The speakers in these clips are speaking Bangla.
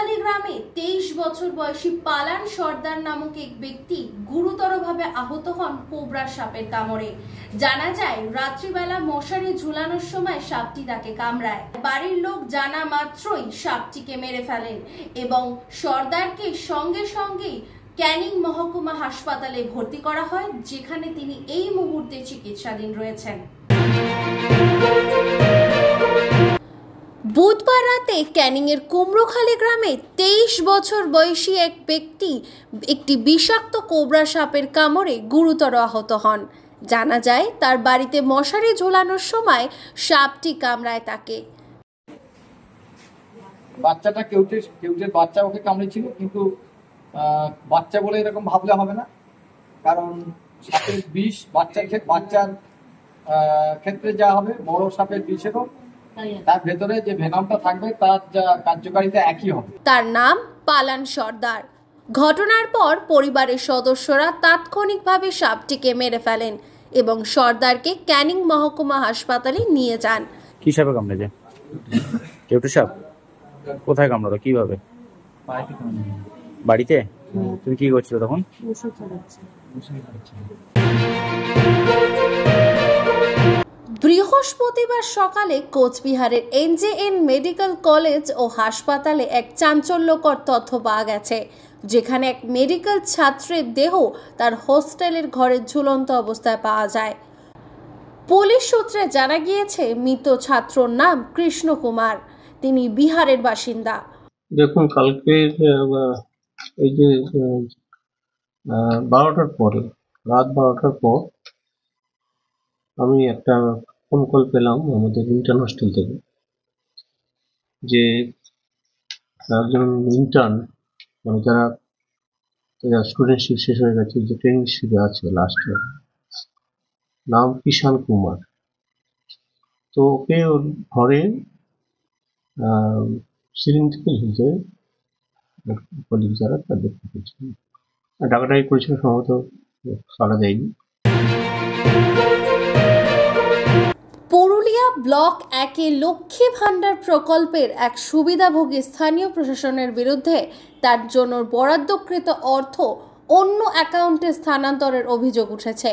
কুমড়োখালী গ্রামে 23 বছর বয়সী পালান সর্দার নামক এক ব্যক্তি গুরুতরভাবে আহত হন কোবরা সাপের কামড়ে। জানা যায় রাত্রিবেলা মশারি ঝুলানোর সময় সাপটি তাকে কামড়ায়। বাড়ির লোক জানা মাত্রই সাপটিকে মেরে ফেলেন এবং সর্দারকে সঙ্গে সঙ্গেই ক্যানিং মহকুমা হাসপাতালে ভর্তি করা হয়, যেখানে তিনি এই মুহূর্তে চিকিৎসাধীন রয়েছেন। বুধবার রাতে ক্যানিংয়ের কুমড়োখালী গ্রামে 23 বছর বয়সী এক ব্যক্তি একটি বিষাক্ত কোবরা সাপের কামড়ে গুরুতর আহত হন। জানা যায় তার বাড়িতে মশারি ঝোলানোর সময় সাপটি কামড়ায় তাকে। বাচ্চাটা কেউটের বাচ্চা ওকে কামড়েছিল, কিন্তু বাচ্চা বলে এরকম ভাবলে হবে না, কারণ সাপের বিষ বাচ্চার ক্ষেত্রে যা হবে বড় সাপের বিষেরও তার ভেতরে যে ভেনামটা থাকবে তার যা কার্যকারিতা একই হবে। তার নাম পালান সর্দার। ঘটনার পর পরিবারের সদস্যরা তাৎক্ষণিকভাবে সাপটিকে মেরে ফেলেন এবং সর্দারকে ক্যানিং মহকুমা হাসপাতালে নিয়ে যান। কি সাপে কামড়েছে? কেউটে সাপ? কোথায় কামড়ালো? কিভাবে? বাড়িতে? তুমি কি করছো তখন? বৃহস্পতিবার সকালে কোচবিহারের এনজেএন মেডিকেল কলেজ ও হাসপাতালে এক চাঞ্চল্যকর তথ্য পাওয়া গেছে, যেখানে এক মেডিকেল ছাত্রের দেহ তার হোস্টেলের ঘরে ঝুলন্ত অবস্থায় পাওয়া যায়। পুলিশ সূত্রে জানা গিয়েছে মৃত ছাত্রর নাম কৃষ্ণ কুমার। তিনি বিহারের বাসিন্দা। দেখুন, কালকে এই যে 12টার পরে, রাত 12টার পর আমি একটা ফোন কল পেলাম আমাদের ইন্টার্ন হোস্টেল থেকে, যে একজন ইন্টার্ন মানে যারা স্টুডেন্টশিপ শেষ হয়ে গেছে, যে ট্রেনিংশিপে আছে লাস্ট ইয়ার, নাম কিষান কুমার। তো ওকে ওর ঘরে সিলিং থেকে ঝুলতে কলিগ যারা তা দেখতে পেয়েছিল, ডাকাডাকি করেছিল, সম্ভবত সাড়া দেয়নি। পুরুলিয়া ব্লক 1 লক্ষ্মী ভাণ্ডার প্রকল্পের এক সুবিধাভোগী স্থানীয় প্রশাসনের বিরুদ্ধে তার জন্য বরাদ্দকৃত অর্থ অন্য অ্যাকাউন্টে স্থানান্তরের অভিযোগ উঠেছে।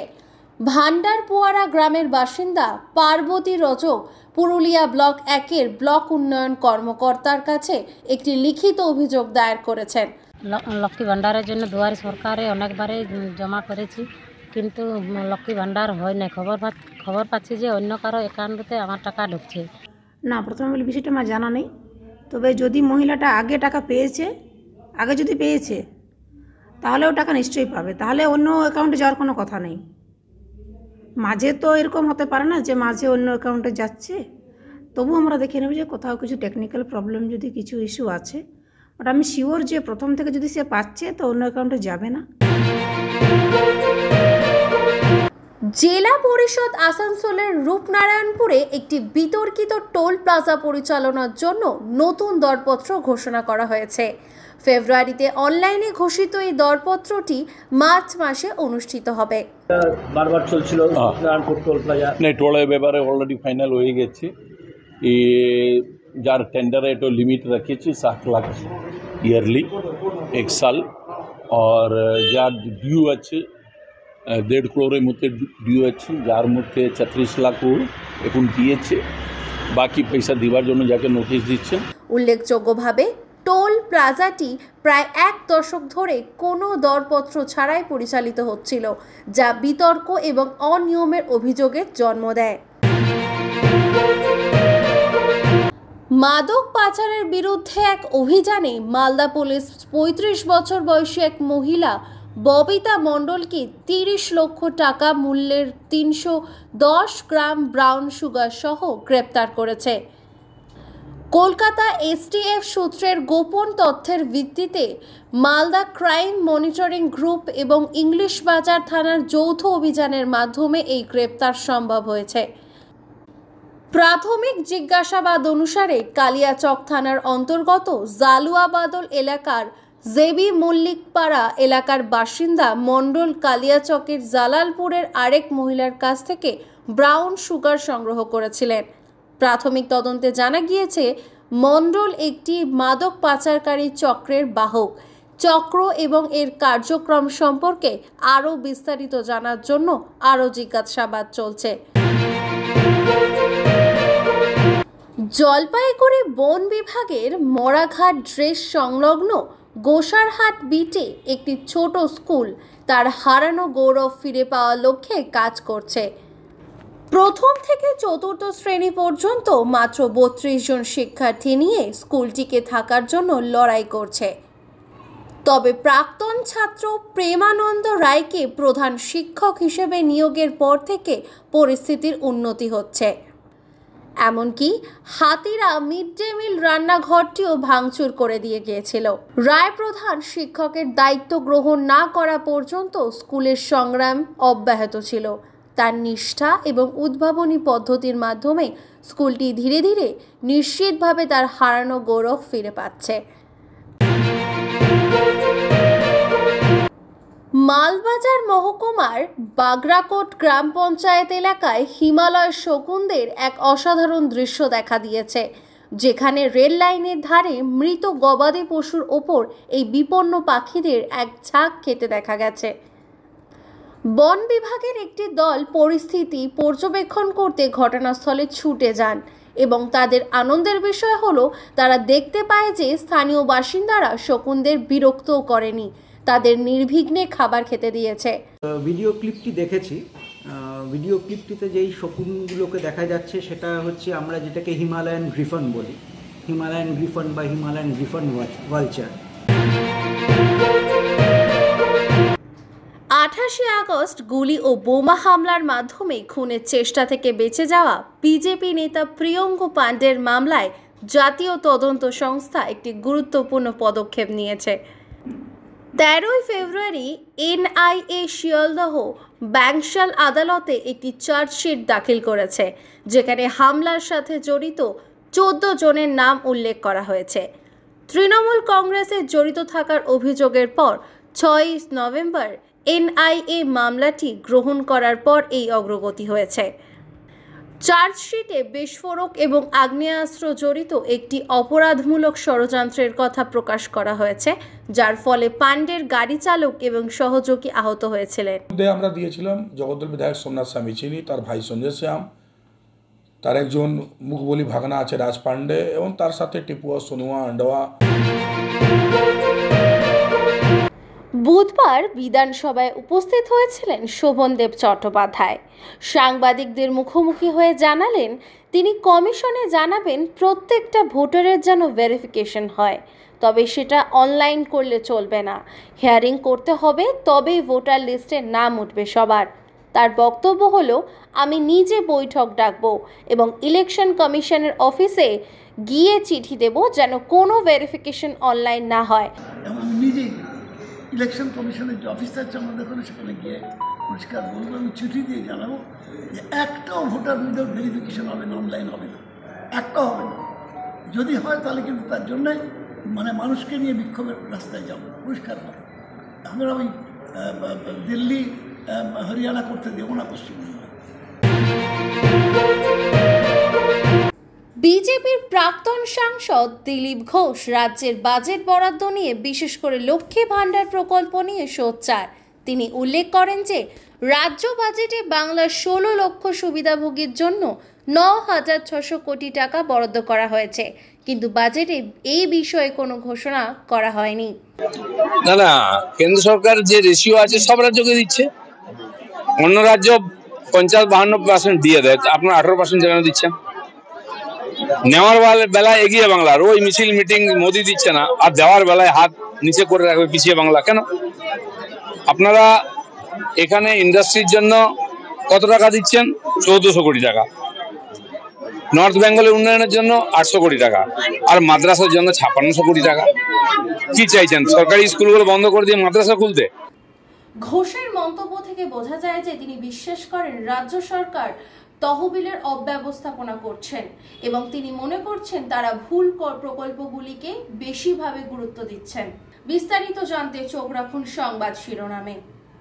ভান্ডারপুয়ারা গ্রামের বাসিন্দা পার্বতী রজক পুরুলিয়া ব্লক 1 ব্লক উন্নয়ন কর্মকর্তার কাছে একটি লিখিত অভিযোগ দায়ের করেছেন। লক্ষ্মী ভাণ্ডারের জন্য দুয়ারে সরকারে অনেকবারে জমা করেছি, কিন্তু লক্ষ্মী ভাণ্ডার হয় না। খবর পাচ্ছি যে অন্য কারো অ্যাকাউন্টে আমার টাকা ঢুকছে না। প্রথমে বলি বিষয়টা আমার জানা নেই, তবে যদি মহিলাটা আগে টাকা পেয়েছে, যদি পেয়েছে তাহলে ও টাকা নিশ্চয়ই পাবে, তাহলে অন্য অ্যাকাউন্টে যাওয়ার কোনো কথা নেই। মাঝে তো এরকম হতে পারে না যে মাঝে অন্য অ্যাকাউন্টে যাচ্ছে। তবু আমরা দেখে নেব যে কোথাও কিছু টেকনিক্যাল প্রবলেম, যদি কিছু ইস্যু আছে, বাট আমি শিওর যে প্রথম থেকে যদি সে পাচ্ছে তো অন্য অ্যাকাউন্টে যাবে না। জেলা পরিষদ আসানসোলের রূপনারায়ণপুরে একটি বিতর্কিত টোল প্লাজা পরিচালনার জন্য নতুন দরপত্র ঘোষণা করা হয়েছে। ফেব্রুয়ারিতে অনলাইনে ঘোষিত এই দরপত্রটি মার্চ মাসে অনুষ্ঠিত হবে। বারবার চলছিল রূপনারায়ণপুর টোল প্লাজা, টোলের ব্যাপারে অলরেডি ফাইনাল হয়ে গেছে। যার টেন্ডারে একটা লিমিট রেখেছি 7 লাখ ইয়ারলি 1 সাল, আর যার ডিউ আছে 1.5 crore মধ্যে ডিউ আছে, যার মধ্যে 36 লাখ এখন দিয়েছে, বাকি পয়সা দেওয়ার জন্য যাকে নোটিশ দিচ্ছে। উল্লেখযোগ্যভাবে টোল প্লাজাটি প্রায় 1 দশক ধরে কোনো দরপত্র ছাড়াই পরিচালিত হচ্ছিল, যা বিতর্ক এবং অনিয়মের অভিযোগের জন্ম দেয়। মাদক পাচারের বিরুদ্ধে এক অভিযানে মালদা পুলিশ 35 বছর বয়সী এক মহিলা ববিতা মণ্ডলকে 30 লক্ষ টাকা মূল্যের 310 গ্রাম ব্রাউন সুগার সহ গ্রেপ্তার করেছে। কলকাতা এসটিএফ সূত্রের গোপন তথ্যের ভিত্তিতে মালদা ক্রাইম মনিটরিং গ্রুপ এবং ইংলিশ বাজার থানার যৌথ অভিযানের মাধ্যমে এই গ্রেপ্তার সম্ভব হয়েছে। প্রাথমিক জিজ্ঞাসাবাদ অনুসারে কালিয়াচক থানার অন্তর্গত জালুয়াবাদল এলাকার জেবি মল্লিকপাড়া এলাকার বাসিন্দা মণ্ডল কালিয়াচকের জালালপুরের আরেক মহিলার কাছ থেকে ব্রাউন সুগার সংগ্রহ করেছিলেন। প্রাথমিক তদন্তে জানা গিয়েছে মণ্ডল একটি মাদক পাচারকারী চক্রের বাহক। চক্র এবং এর কার্যক্রম সম্পর্কে আরও বিস্তারিত জানার জন্য আরও জিজ্ঞাসাবাদ চলছে। জলপাইগুড়ি বন বিভাগের মরাঘাট ড্রেস সংলগ্ন গোসারহাট বিটে একটি ছোট স্কুল তার হারানো গৌরব ফিরে পাওয়ার লক্ষ্যে কাজ করছে। প্রথম থেকে চতুর্থ শ্রেণী পর্যন্ত মাত্র 32 জন শিক্ষার্থী নিয়ে স্কুলটিকে থাকার জন্য লড়াই করছে। তবে প্রাক্তন ছাত্র প্রেমানন্দ রায়কে প্রধান শিক্ষক হিসেবে নিয়োগের পর থেকে পরিস্থিতির উন্নতি হচ্ছে। এমনকি হাতিরা মিড ডে মিল রান্নাঘরটিও ভাঙচুর করে দিয়ে গিয়েছিল। রায় প্রধান শিক্ষকের দায়িত্ব গ্রহণ না করা পর্যন্ত স্কুলের সংগ্রাম অব্যাহত ছিল। তার নিষ্ঠা এবং উদ্ভাবনী পদ্ধতির মাধ্যমে স্কুলটি ধীরে ধীরে নিশ্চিতভাবে তার হারানো গৌরব ফিরে পাচ্ছে। মালবাজার মহকুমার বাগরাকোট গ্রাম পঞ্চায়েত এলাকায় হিমালয় শকুনদের এক অসাধারণ দৃশ্য দেখা দিয়েছে, যেখানে রেল লাইনের ধারে মৃত গবাদি পশুর ওপর এই বিপন্ন পাখিদের এক ঝাঁক খেতে দেখা গেছে। বন বিভাগের একটি দল পরিস্থিতি পর্যবেক্ষণ করতে ঘটনাস্থলে ছুটে যান এবং তাদের আনন্দের বিষয় হলো তারা দেখতে পায় যে স্থানীয় বাসিন্দারা শকুনদের বিরক্তও করেনি, তাদের নির্বিঘ্নে খাবার খেতে দিয়েছে। ভিডিও ক্লিপটি দেখেছি। ভিডিও ক্লিপটিতে যেই শকুনগুলোকে দেখা যাচ্ছে সেটা হচ্ছে আমরা যেটাকে হিমালয়ান গ্রিফন বলি, হিমালয়ান গ্রিফন বা হিমালয়ান গ্রিফন ভালচার। 28 আগস্ট গুলি ও বোমা হামলার মাধ্যমে খুনের চেষ্টা থেকে বেঁচে যাওয়া বিজেপি নেতা প্রিয়ঙ্ক পাণ্ডের মামলায় জাতীয় তদন্ত সংস্থা একটি গুরুত্বপূর্ণ পদক্ষেপ নিয়েছে। 13 ফেব্রুয়ারি এনআইএ শিয়ালদহ ব্যাংশাল আদালতে একটি চার্জশিট দাখিল করেছে, যেখানে হামলার সাথে জড়িত 14 জনের নাম উল্লেখ করা হয়েছে। তৃণমূল কংগ্রেসের জড়িত থাকার অভিযোগের পর 6 নভেম্বর এনআইএ মামলাটি গ্রহণ করার পর এই অগ্রগতি হয়েছে। চার্জশিটে বিস্ফোরক এবং আগ্নেয়াস্ত্র জড়িত একটি অপরাধমূলক ষড়যন্ত্রের কথা প্রকাশ করা হয়েছে, যার ফলে পাণ্ডের গাড়ি চালক এবং সহযোগী আহত হয়েছিলেন। আমরা দিয়েছিলাম জগদ্দল বিধায়ক সোমনাথ স্বামী চিনি, তার ভাই সঞ্জয় শ্যাম, তার একজন মুখবলি ভাগনা আছে রাজ পাণ্ডে এবং তার সাথে টিপুয়া, সোনুয়া, আন্ডোয়া। বুধবার বিধানসভায় উপস্থিত হয়েছিলেন শোভনদেব চট্টোপাধ্যায়। সাংবাদিকদের মুখোমুখি হয়ে জানালেন তিনি কমিশনে জানাবেন প্রত্যেকটা ভোটারের যেন ভেরিফিকেশন হয়, তবে সেটা অনলাইন করলে চলবে না, হিয়ারিং করতে হবে, তবেই ভোটার লিস্টে নাম উঠবে সবার। তার বক্তব্য হলো, আমি নিজে বৈঠক ডাকবো এবং ইলেকশন কমিশনের অফিসে গিয়ে চিঠি দেব যেন কোনো ভেরিফিকেশন অনলাইন না হয়। নিজেই ইলেকশন কমিশনের যে অফিস আছে আমাদের ওখানে, সেখানে গিয়ে পরিষ্কার বলবো, আমি চিঠি দিয়ে জানাবো যে একটাও ভোটার উইদাউট ভেরিফিকেশন হবে না, অনলাইন হবে না, একটাও হবে না। যদি হয় তাহলে কিন্তু তার জন্যে মানুষকে নিয়ে বিক্ষোভের রাস্তায় যাবো, পরিষ্কার হবে। আমরা ওই দিল্লি হরিয়ানা করতে দেবো না পশ্চিমবঙ্গে। বিজেপির প্রাক্তন সাংসদ দিলীপ ঘোষ রাজ্যের বাজেট বরাদ্দ নিয়ে, বিশেষ করে লক্ষ্মী ভাণ্ডার প্রকল্প নিয়ে সোচ্চার। তিনি উল্লেখ করেন যে রাজ্য বাজেটে বাংলার 16 লক্ষ সুবিধাভোগীর জন্য 9,600 কোটি টাকা বরাদ্দ করা হয়েছে, কিন্তু বাজেটে এই বিষয়ে কোনো ঘোষণা করা হয়নি। না, কেন্দ্র সরকার যে রেশিও আছে সব রাজ্যকে দিচ্ছে। অন্য রাজ্য 50-52% দিয়ে দেয়, আপনার 18% কেন দিচ্ছেন? নেওয়ার বেলায় এগিয়ে বাংলার ওই মিছিল মিটিং মোদি দিচ্ছে না, আর দেওয়ার বেলায় হাত নিচে করে রাখবে পিছিয়ে বাংলা কেন? আপনারা এখানে ইন্ডাস্ট্রির জন্য কত টাকা দিচ্ছেন? 1400 কোটি টাকা। নর্থ বেঙ্গলের উন্নয়নের জন্য 800 কোটি টাকা, আর মাদ্রাসার জন্য 5600 কোটি টাকা। কি চাইছেন? সরকারি স্কুলগুলো বন্ধ করে দিয়ে মাদ্রাসা খুলতে? ঘোষের মন্তব্য থেকে বোঝা যায় যে তিনি বিশ্বাস করেন রাজ্য সরকার তহবিলের অব্যবস্থাপনা করছেন এবং তিনি মনে করছেন তারা ভুল প্রকল্পগুলিকে বেশিভাবে গুরুত্ব দিচ্ছেন। বিস্তারিত জানতে চোখ রাখুন সংবাদ শিরোনামে।